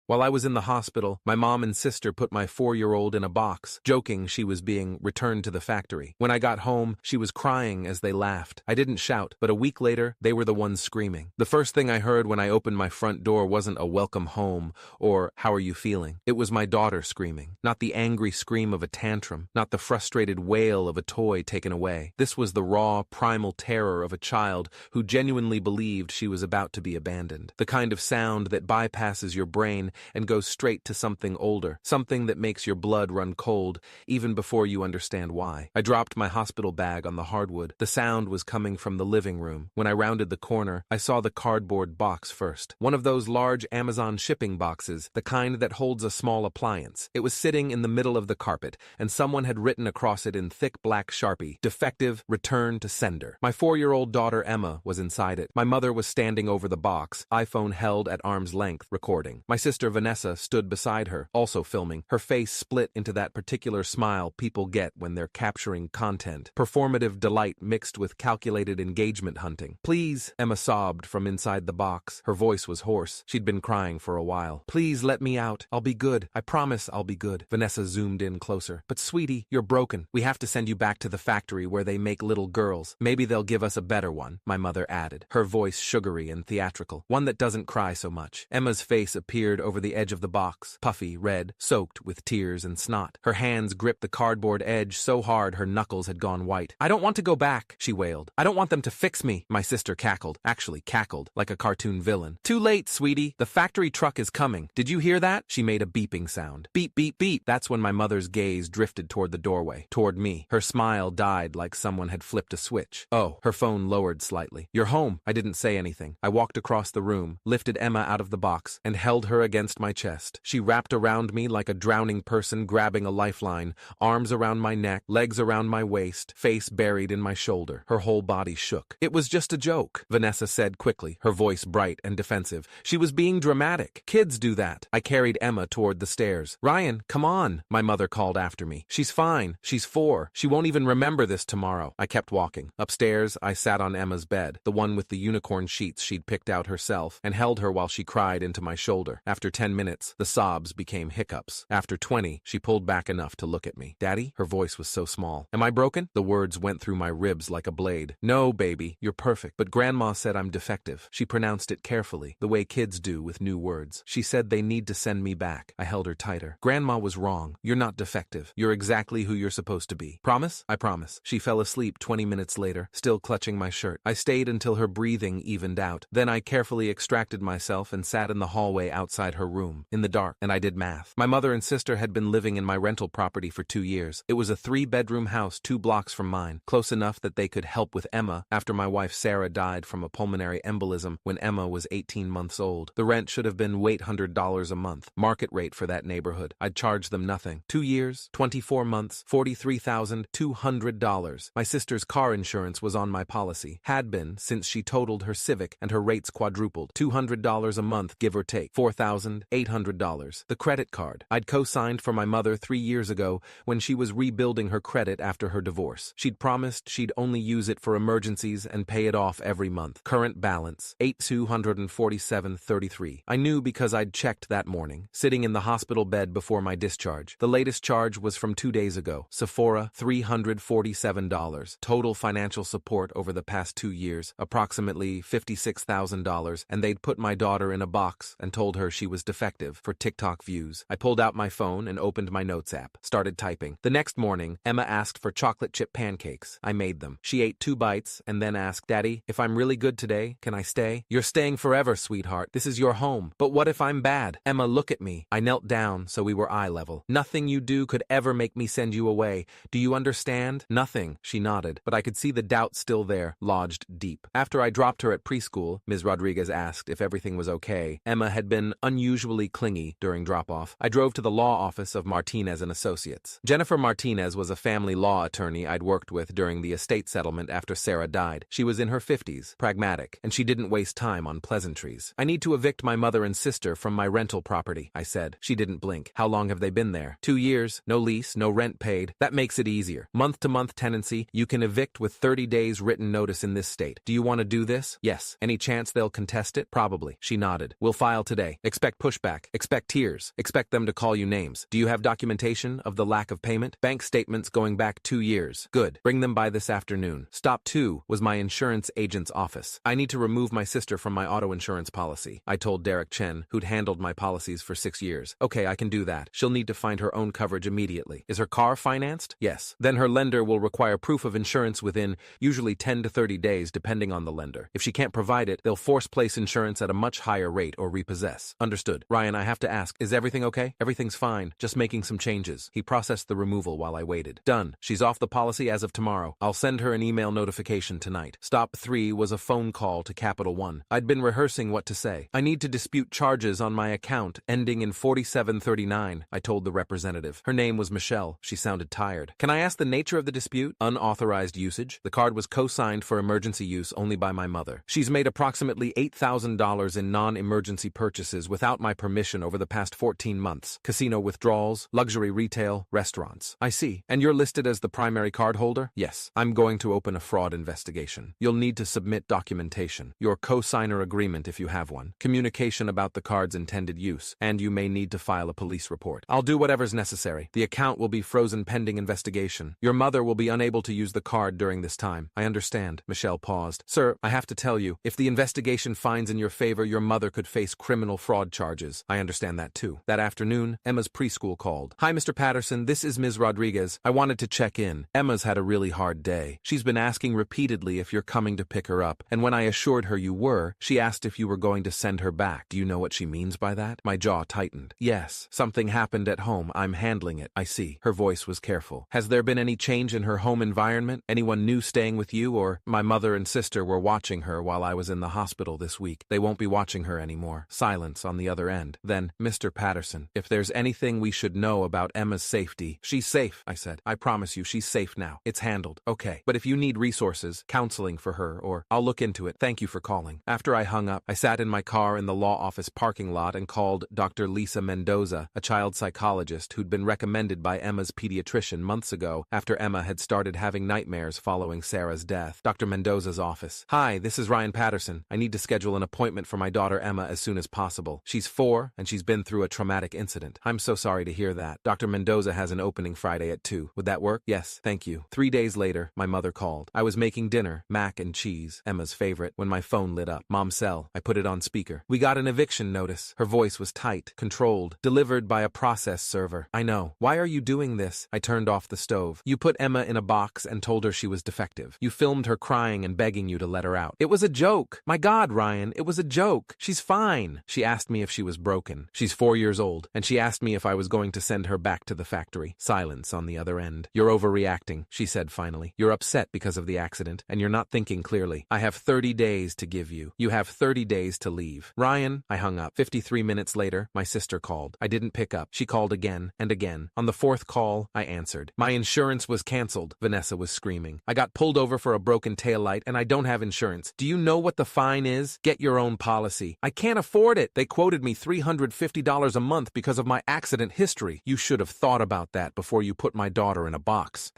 While I was in the hospital, my mom and sister put my 4-year-old in a box, joking she was being returned to the factory. When I got home, she was crying as they laughed. I didn't shout, but a week later, they were the ones screaming. The first thing I heard when I opened my front door wasn't a welcome home or how are you feeling. It was my daughter screaming. Not the angry scream of a tantrum, not the frustrated wail of a toy taken away. This was the raw, primal terror of a child who genuinely believed she was about to be abandoned. The kind of sound that bypasses your brain and goes straight to something older, something that makes your blood run cold even before you understand why. I dropped my hospital bag on the hardwood. The sound was coming from the living room. When I rounded the corner, I saw the cardboard box first. One of those large Amazon shipping boxes, the kind that holds a small appliance. It was sitting in the middle of the carpet, and someone had written across it in thick black Sharpie, "Defective, return to sender." My 4-year-old daughter Emma was inside it. My mother was standing over the box, iPhone held at arm's length, recording. My sister Vanessa stood beside her, also filming. Her face split into that particular smile people get when they're capturing content. Performative delight mixed with calculated engagement hunting. "Please," Emma sobbed from inside the box. Her voice was hoarse. She'd been crying for a while. "Please let me out. I'll be good. I promise I'll be good." Vanessa zoomed in closer. "But sweetie, you're broken. We have to send you back to the factory where they make little girls. Maybe they'll give us a better one," my mother added, her voice sugary and theatrical. "One that doesn't cry so much." Emma's face appeared over the edge of the box, puffy, red, soaked with tears and snot. Her hands gripped the cardboard edge so hard her knuckles had gone white. "I don't want to go back," she wailed. "I don't want them to fix me." My sister cackled, actually cackled, like a cartoon villain. "Too late, sweetie. The factory truck is coming. Did you hear that?" She made a beeping sound. Beep, beep, beep. That's when my mother's gaze drifted toward the doorway, toward me. Her smile died like someone had flipped a switch. "Oh." Her phone lowered slightly. "You're home." I didn't say anything. I walked across the room, lifted Emma out of the box, and held her against my chest. She wrapped around me like a drowning person grabbing a lifeline, arms around my neck, legs around my waist, face buried in my shoulder. Her whole body shook. "It was just a joke," Vanessa said quickly, her voice bright and defensive. "She was being dramatic. Kids do that." I carried Emma toward the stairs. "Ryan, come on," my mother called after me. "She's fine. She's 4. She won't even remember this tomorrow." I kept walking. Upstairs, I sat on Emma's bed, the one with the unicorn sheets she'd picked out herself, and held her while she cried into my shoulder. After 10 minutes, the sobs became hiccups. After 20, she pulled back enough to look at me. "Daddy?" Her voice was so small. "Am I broken?" The words went through my ribs like a blade. "No, baby, you're perfect. But Grandma said I'm defective." She pronounced it carefully, the way kids do with new words. "She said they need to send me back." I held her tighter. "Grandma was wrong. You're not defective. You're exactly who you're supposed to be. Promise?" "I promise." She fell asleep 20 minutes later, still clutching my shirt. I stayed until her breathing evened out. Then I carefully extracted myself and sat in the hallway outside her room, in the dark, and I did math. My mother and sister had been living in my rental property for 2 years. It was a 3-bedroom house 2 blocks from mine, close enough that they could help with Emma after my wife Sarah died from a pulmonary embolism when Emma was 18 months old. The rent should have been $800 a month, market rate for that neighborhood. I'd charged them nothing. 2 years, 24 months, $43,200. My sister's car insurance was on my policy. Had been since she totaled her Civic and her rates quadrupled. $200 a month, give or take. $4,800. The credit card. I'd co-signed for my mother 3 years ago when she was rebuilding her credit after her divorce. She'd promised she'd only use it for emergencies and pay it off every month. Current balance, $8,247.33. I knew because I'd checked that morning, sitting in the hospital bed before my discharge. The latest charge was from 2 days ago. Sephora, $347. Total financial support over the past 2 years, approximately $56,000, and they'd put my daughter in a box and told her she was defective for TikTok views. I pulled out my phone and opened my notes app, started typing. The next morning, Emma asked for chocolate chip pancakes. I made them. She ate 2 bites and then asked, "Daddy, if I'm really good today, can I stay?" "You're staying forever, sweetheart. This is your home." "But what if I'm bad?" "Emma, look at me." I knelt down so we were eye level. "Nothing you do could ever make me send you away. Do you understand?" "Nothing," she nodded, but I could see the doubt still there, lodged deep. After I dropped her at preschool, Ms. Rodriguez asked if everything was okay. Emma had been unusually clingy during drop-off. I drove to the law office of Martinez and Associates. Jennifer Martinez was a family law attorney I'd worked with during the estate settlement after Sarah died. She was in her 50s, pragmatic, and she didn't waste time on pleasantries. "I need to evict my mother and sister from my rental property," I said. She didn't blink. "How long have they been there?" 2 years, no lease, no rent paid. That makes it easier. Month-to-month tenancy, you can evict with 30 days written notice in this state. Do you want to do this? Yes. Any chance they'll contest it? Probably. She nodded. "We'll file today. Expect Expect pushback. Expect tears. Expect them to call you names. Do you have documentation of the lack of payment? Bank statements going back 2 years. Good. Bring them by this afternoon. Stop 2 was my insurance agent's office. I need to remove my sister from my auto insurance policy, I told Derek Chen, who'd handled my policies for 6 years. Okay, I can do that. She'll need to find her own coverage immediately. Is her car financed? Yes. Then her lender will require proof of insurance within usually 10 to 30 days depending on the lender. If she can't provide it, they'll force place insurance at a much higher rate or repossess. Understood. Ryan, I have to ask, is everything okay? Everything's fine. Just making some changes. He processed the removal while I waited. Done. She's off the policy as of tomorrow. I'll send her an email notification tonight. Stop 3 was a phone call to Capital One. I'd been rehearsing what to say. I need to dispute charges on my account ending in 4739, I told the representative. Her name was Michelle. She sounded tired. Can I ask the nature of the dispute? Unauthorized usage. The card was co-signed for emergency use only by my mother. She's made approximately $8,000 in non-emergency purchases without my permission over the past 14 months. Casino withdrawals, luxury retail, restaurants. I see. And you're listed as the primary card holder? Yes. I'm going to open a fraud investigation. You'll need to submit documentation. Your co-signer agreement if you have one. Communication about the card's intended use. And you may need to file a police report. I'll do whatever's necessary. The account will be frozen pending investigation. Your mother will be unable to use the card during this time. I understand. Michelle paused. Sir, I have to tell you, if the investigation finds in your favor, your mother could face criminal fraud charges. I understand that too. That afternoon, Emma's preschool called. Hi, Mr. Patterson. This is Ms. Rodriguez. I wanted to check in. Emma's had a really hard day. She's been asking repeatedly if you're coming to pick her up, and when I assured her you were, she asked if you were going to send her back. Do you know what she means by that? My jaw tightened. Yes, something happened at home. I'm handling it. I see. Her voice was careful. Has there been any change in her home environment? Anyone new staying with you, or my mother and sister were watching her while I was in the hospital this week. They won't be watching her anymore. Silence on the other end. Then, Mr. Patterson, if there's anything we should know about Emma's safety, she's safe, I said. I promise you, she's safe now. It's handled. Okay. But if you need resources, counseling for her, or I'll look into it. Thank you for calling. After I hung up, I sat in my car in the law office parking lot and called Dr. Lisa Mendoza, a child psychologist who'd been recommended by Emma's pediatrician months ago after Emma had started having nightmares following Sarah's death. Dr. Mendoza's office. Hi, this is Ryan Patterson. I need to schedule an appointment for my daughter Emma as soon as possible. She's 4 and she's been through a traumatic incident. I'm so sorry to hear that. Dr. Mendoza has an opening Friday at 2. Would that work? Yes, thank you. 3 days later, my mother called. I was making dinner, mac and cheese, Emma's favorite, when my phone lit up. Mom's cell. I put it on speaker. We got an eviction notice. Her voice was tight, controlled, delivered by a process server. I know. Why are you doing this? I turned off the stove. You put Emma in a box and told her she was defective. You filmed her crying and begging you to let her out. It was a joke. My God, Ryan, it was a joke. She's fine. She asked me if she was broken. She's 4 years old, and she asked me if I was going to send her back to the factory. Silence on the other end. You're overreacting, she said finally. You're upset because of the accident, and you're not thinking clearly. I have 30 days to give you. You have 30 days to leave. Ryan, I hung up. 53 minutes later, my sister called. I didn't pick up. She called again and again. On the 4th call, I answered. My insurance was canceled, Vanessa was screaming. I got pulled over for a broken taillight, and I don't have insurance. Do you know what the fine is? Get your own policy. I can't afford it. They quoted me $350 a month because of my accident history. You should have thought about that before you put my daughter in a box.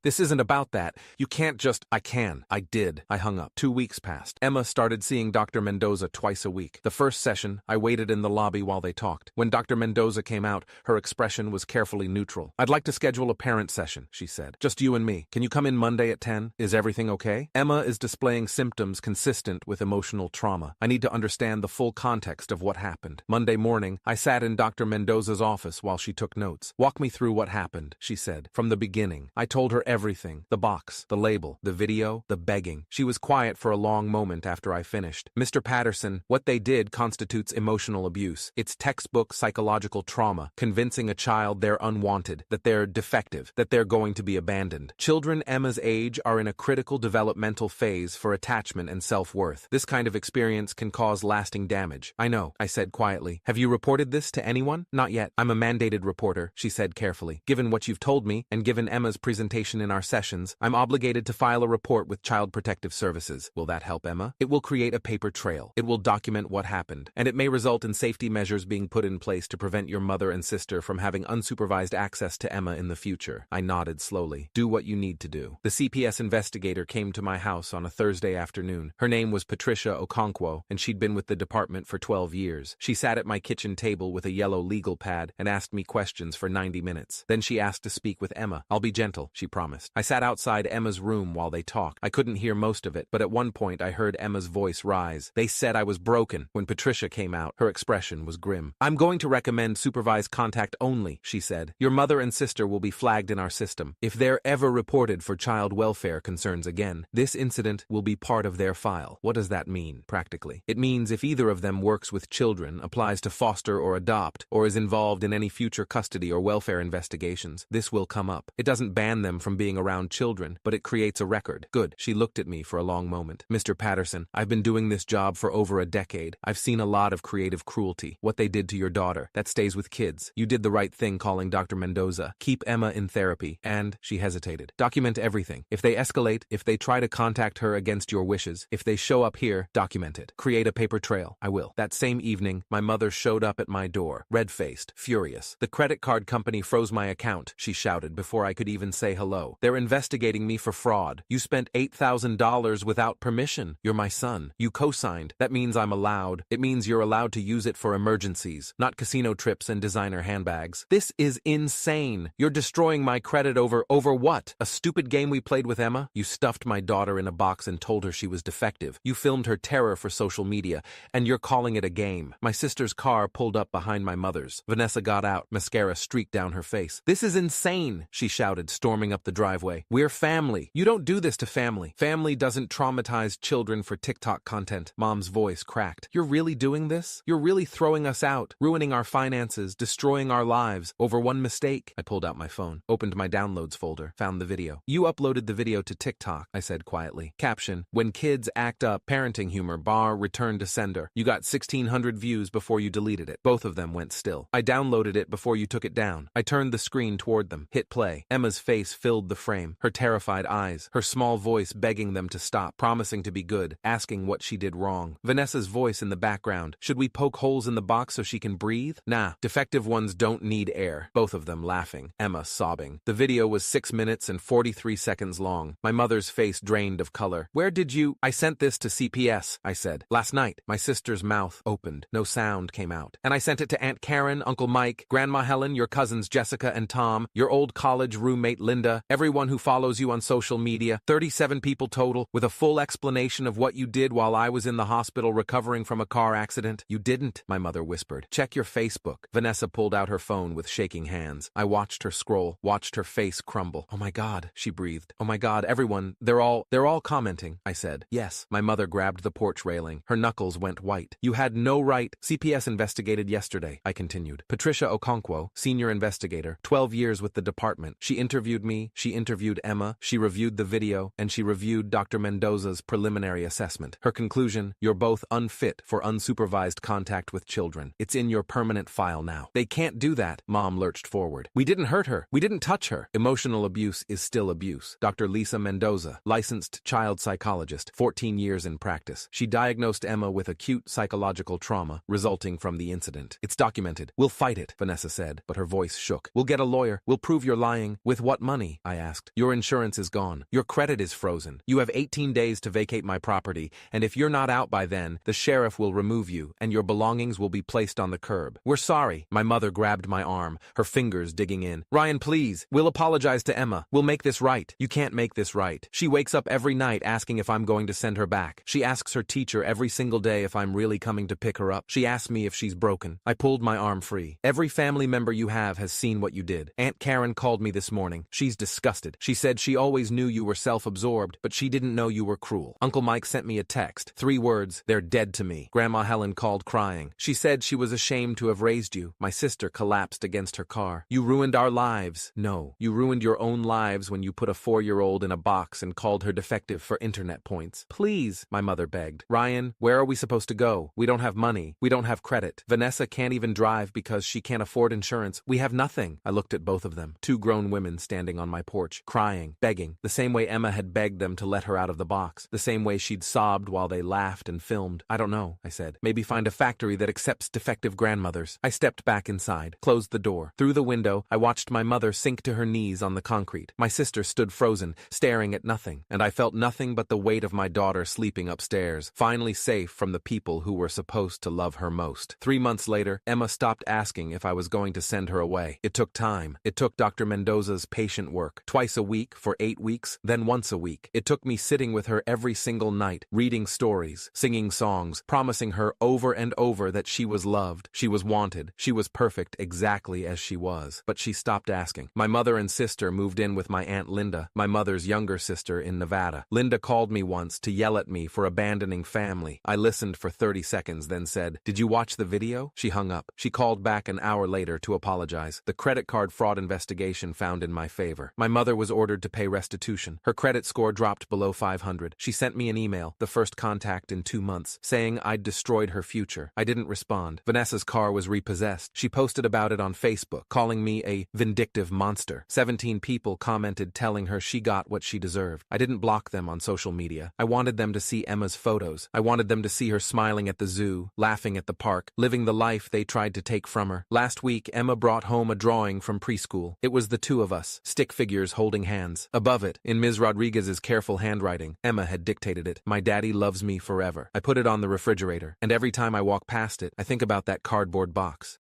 This isn't about that. You can't just, I did. I hung up. 2 weeks passed. Emma started seeing Dr. Mendoza twice a week. The first session, I waited in the lobby while they talked. When Dr. Mendoza came out, her expression was carefully neutral. I'd like to schedule a parent session, she said. Just you and me. Can you come in Monday at 10? Is everything okay? Emma is displaying symptoms consistent with emotional trauma. I need to understand the full context of what happened. Monday morning, I sat in Dr. Mendoza's office while she took notes. Walk me through what happened, she said. From the beginning. I told her everything. The box, the label, the video, the begging. She was quiet for a long moment after I finished. Mr. Patterson, what they did constitutes emotional abuse. It's textbook psychological trauma, convincing a child they're unwanted, that they're defective, that they're going to be abandoned. Children Emma's age are in a critical developmental phase for attachment and self-worth. This kind of experience can cause lasting damage. I know, I said quietly. Have you reported this to anyone? Not yet. I'm a mandated reporter, she said carefully. Given what you've told me, and given Emma's presentation in our sessions, I'm obligated to file a report with Child Protective Services. Will that help Emma? It will create a paper trail. It will document what happened, and it may result in safety measures being put in place to prevent your mother and sister from having unsupervised access to Emma in the future. I nodded slowly. Do what you need to do. The CPS investigator came to my house on a Thursday afternoon. Her name was Patricia Okonkwo, and she'd been with the department for 12 years. She sat at my kitchen table with a yellow legal pad and asked me questions for 90 minutes. Then she asked to speak with Emma. I'll be gentle, she promised. I sat outside Emma's room while they talked. I couldn't hear most of it, but at one point I heard Emma's voice rise. They said I was broken. When Patricia came out, her expression was grim. I'm going to recommend supervised contact only, she said. Your mother and sister will be flagged in our system. If they're ever reported for child welfare concerns again, this incident will be part of their file. What does that mean, practically? It means if either of them works with children, applies to foster or adopt, or is involved in any future custody or welfare investigations, this will come up. It doesn't ban them from being around children, but it creates a record. Good. She looked at me for a long moment. Mr. Patterson, I've been doing this job for over a decade. I've seen a lot of creative cruelty. What they did to your daughter, that stays with kids. You did the right thing calling Dr. Mendoza. Keep Emma in therapy. And, she hesitated, document everything. If they escalate, if they try to contact her against your wishes, if they show up here, document it. Create a paper trail. I will. That same evening, my mother showed up at my door, red-faced, furious. The credit card company froze my account, she shouted before I could even say hello. They're investigating me for fraud. You spent $8,000 without permission. You're my son. You co-signed. That means I'm allowed. It means you're allowed to use it for emergencies, not casino trips and designer handbags. This is insane. You're destroying my credit over what? A stupid game we played with Emma? You stuffed my daughter in a box and told her she was defective. You filmed her terror for social media, and you're calling it a game. My sister's car pulled up behind my mother's. Vanessa got out, mascara streaked down her face. This is insane, she shouted, storming up the driveway. We're family. You don't do this to family. Family doesn't traumatize children for TikTok content. Mom's voice cracked. You're really doing this? You're really throwing us out, ruining our finances, destroying our lives, over one mistake. I pulled out my phone, opened my downloads folder, found the video. You uploaded the video to TikTok, I said quietly. Caption, when kids act up, parenting humor, return to sender. You got 1,600 views before you deleted it. Both of them went still. I downloaded it before you took it down. I turned the screen toward them, hit play. Emma's face filled the frame, her terrified eyes, her small voice begging them to stop, promising to be good, asking what she did wrong. Vanessa's voice in the background. Should we poke holes in the box so she can breathe? Nah, defective ones don't need air. Both of them laughing. Emma sobbing. The video was 6 minutes and 43 seconds long. My mother's face drained of color. Where did you? I sent this to CPS, I said. Last night. My sister's mouth opened. No sound came out. And I sent it to Aunt Karen, Uncle Mike, Grandma Helen, your cousins Jessica and Tom, your old college roommate Linda, everyone who follows you on social media, 37 people total, with a full explanation of what you did while I was in the hospital recovering from a car accident. You didn't, my mother whispered. Check your Facebook. Vanessa pulled out her phone with shaking hands. I watched her scroll, watched her face crumble. Oh my God, she breathed. Oh my God, everyone, they're all commenting, I said. Yes. My mother grabbed the porch railing. Her knuckles went white. You had no right. CPS investigated yesterday, I continued. Patricia Okonkwo, senior investigator, 12 years with the department. She interviewed me, she interviewed Emma, she reviewed the video, and she reviewed Dr. Mendoza's preliminary assessment. Her conclusion, you're both unfit for unsupervised contact with children. It's in your permanent file now. They can't do that, Mom lurched forward. We didn't hurt her. We didn't touch her. Emotional abuse is still abuse. Dr. Lisa Mendoza, licensed child psychologist, 14 years in practice. She diagnosed Emma with acute psychological trauma resulting from the incident. It's documented. We'll fight it, Vanessa said, but her voice shook. We'll get a lawyer. We'll prove you're lying. With what money? I asked. Your insurance is gone. Your credit is frozen. You have 18 days to vacate my property, and if you're not out by then, the sheriff will remove you, and your belongings will be placed on the curb. We're sorry. My mother grabbed my arm, her fingers digging in. Ryan, please. We'll apologize to Emma. We'll make this right. You can't make this right. She wakes up every night asking if I'm going to send her back. She asks her teacher every single day if I'm really coming to pick her up. She asks me if she's broken. I pulled my arm free. Every family member you have has seen what you did. Aunt Karen called me this morning. She's disgusted. She said she always knew you were self-absorbed, but she didn't know you were cruel. Uncle Mike sent me a text. 3 words, they're dead to me. Grandma Helen called crying. She said she was ashamed to have raised you. My sister collapsed against her car. You ruined our lives. No, you ruined your own lives when you put a 4-year-old in a box and called her defective for internet points. Please, my mother begged. Ryan, where are we supposed to go? We don't have money. We don't have credit. Vanessa can't even drive because she can't afford insurance. We have nothing. I looked at both of them. 2 grown women standing on my porch, crying, begging, the same way Emma had begged them to let her out of the box, the same way she'd sobbed while they laughed and filmed. I don't know, I said. Maybe find a factory that accepts defective grandmothers. I stepped back inside, closed the door. Through the window, I watched my mother sink to her knees on the concrete. My sister stood frozen, staring at nothing, and I felt nothing but the weight of my daughter sleeping upstairs, finally safe from the people who were supposed to love her. her most. 3 months later, Emma stopped asking if I was going to send her away. It took time. It took Dr. Mendoza's patient work, twice a week for 8 weeks, then once a week. It took me sitting with her every single night, reading stories, singing songs, promising her over and over that she was loved, she was wanted, she was perfect exactly as she was. But she stopped asking. My mother and sister moved in with my Aunt Linda, my mother's younger sister, in Nevada. Linda called me once to yell at me for abandoning family. I listened for 30 seconds, then said, "Did you watch the video?" She hung up. She called back an hour later to apologize. The credit card fraud investigation found in my favor. My mother was ordered to pay restitution. Her credit score dropped below 500. She sent me an email, the first contact in 2 months, saying I'd destroyed her future. I didn't respond. Vanessa's car was repossessed. She posted about it on Facebook, calling me a vindictive monster. 17 people commented telling her she got what she deserved. I didn't block them on social media. I wanted them to see Emma's photos. I wanted them to see her smiling at the zoo, laughing at the park, living the life they tried to take from her. Last week, Emma brought home a drawing from preschool. It was the two of us, stick figures holding hands. Above it, in Ms. Rodriguez's careful handwriting, Emma had dictated it. "My daddy loves me forever." I put it on the refrigerator, and every time I walk past it, I think about that cardboard box.